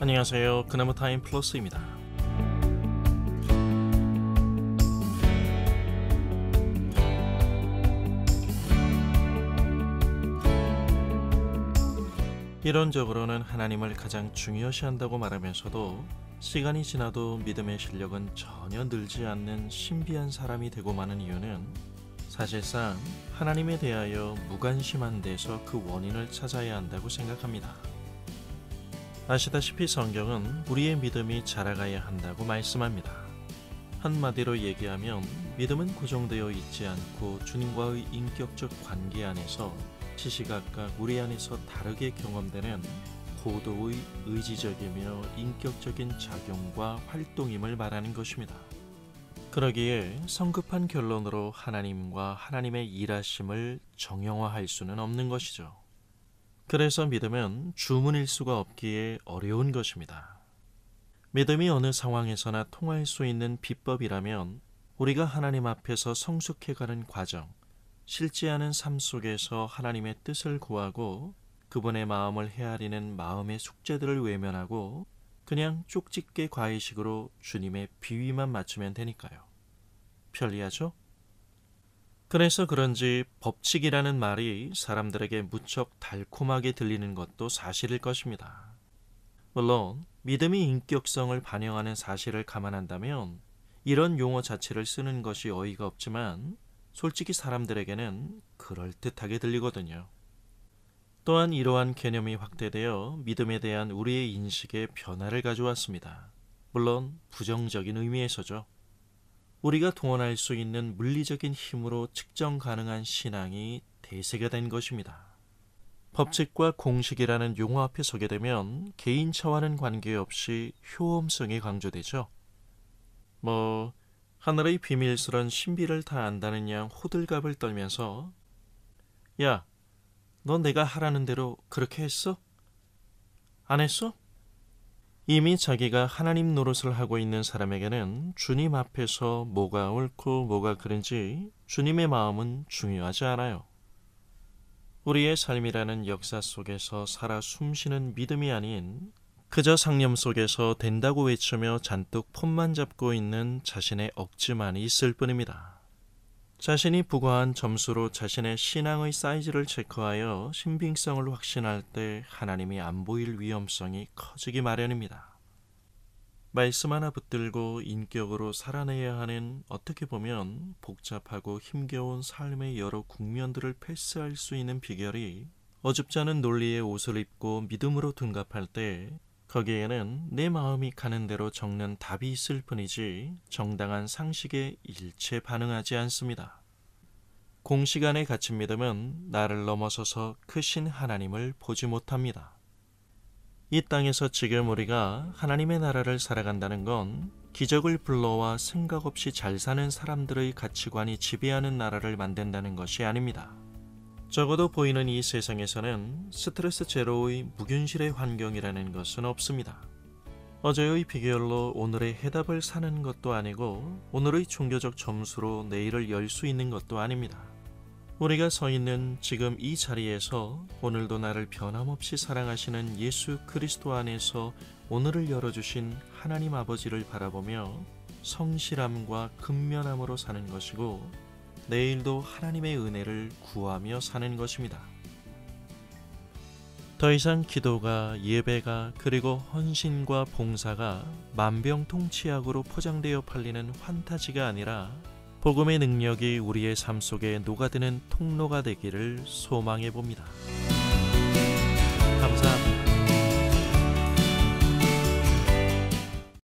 안녕하세요. 그나무 타임 플러스입니다. 이론적으로는 하나님을 가장 중요시한다고 말하면서도 시간이 지나도 믿음의 실력은 전혀 늘지 않는 신비한 사람이 되고 마는 이유는 사실상 하나님에 대하여 무관심한 데서 그 원인을 찾아야 한다고 생각합니다. 아시다시피 성경은 우리의 믿음이 자라가야 한다고 말씀합니다. 한마디로 얘기하면 믿음은 고정되어 있지 않고 주님과의 인격적 관계 안에서 시시각각 우리 안에서 다르게 경험되는 고도의 의지적이며 인격적인 작용과 활동임을 말하는 것입니다. 그러기에 성급한 결론으로 하나님과 하나님의 일하심을 정형화할 수는 없는 것이죠. 그래서 믿음은 주문일 수가 없기에 어려운 것입니다. 믿음이 어느 상황에서나 통할 수 있는 비법이라면 우리가 하나님 앞에서 성숙해가는 과정, 실제하는 삶 속에서 하나님의 뜻을 구하고 그분의 마음을 헤아리는 마음의 숙제들을 외면하고 그냥 쪽집게 과외식으로 주님의 비위만 맞추면 되니까요. 편리하죠? 그래서 그런지 법칙이라는 말이 사람들에게 무척 달콤하게 들리는 것도 사실일 것입니다. 물론 믿음이 인격성을 반영하는 사실을 감안한다면 이런 용어 자체를 쓰는 것이 어이가 없지만 솔직히 사람들에게는 그럴듯하게 들리거든요. 또한 이러한 개념이 확대되어 믿음에 대한 우리의 인식에 변화를 가져왔습니다. 물론 부정적인 의미에서죠. 우리가 동원할 수 있는 물리적인 힘으로 측정 가능한 신앙이 대세가 된 것입니다. 법칙과 공식이라는 용어 앞에 서게 되면 개인차와는 관계없이 효험성이 강조되죠. 하늘의 비밀스런 신비를 다 안다는 양 호들갑을 떨면서 야, 너 내가 하라는 대로 그렇게 했어? 안 했어? 이미 자기가 하나님 노릇을 하고 있는 사람에게는 주님 앞에서 뭐가 옳고 뭐가 그른지 주님의 마음은 중요하지 않아요. 우리의 삶이라는 역사 속에서 살아 숨쉬는 믿음이 아닌 그저 상념 속에서 된다고 외치며 잔뜩 폰만 잡고 있는 자신의 억지만이 있을 뿐입니다. 자신이 부과한 점수로 자신의 신앙의 사이즈를 체크하여 신빙성을 확신할 때 하나님이 안 보일 위험성이 커지기 마련입니다. 말씀 하나 붙들고 인격으로 살아내야 하는 어떻게 보면 복잡하고 힘겨운 삶의 여러 국면들을 패스할 수 있는 비결이 어줍지 않은 논리의 옷을 입고 믿음으로 둔갑할 때 거기에는 내 마음이 가는 대로 적는 답이 있을 뿐이지 정당한 상식에 일체 반응하지 않습니다. 공식 안에 갇힌 믿음은 나를 넘어서서 크신 하나님을 보지 못합니다. 이 땅에서 지금 우리가 하나님의 나라를 살아간다는 건 기적을 불러와 생각 없이 잘 사는 사람들의 가치관이 지배하는 나라를 만든다는 것이 아닙니다. 적어도 보이는 이 세상에서는 스트레스 제로의 무균실의 환경이라는 것은 없습니다. 어제의 비결로 오늘의 해답을 사는 것도 아니고 오늘의 종교적 점수로 내일을 열 수 있는 것도 아닙니다. 우리가 서 있는 지금 이 자리에서 오늘도 나를 변함없이 사랑하시는 예수 그리스도 안에서 오늘을 열어주신 하나님 아버지를 바라보며 성실함과 근면함으로 사는 것이고 내일도 하나님의 은혜를 구하며 사는 것입니다. 더 이상 기도가, 예배가, 그리고 헌신과 봉사가 만병통치약으로 포장되어 팔리는 환타지가 아니라 복음의 능력이 우리의 삶 속에 녹아드는 통로가 되기를 소망해 봅니다.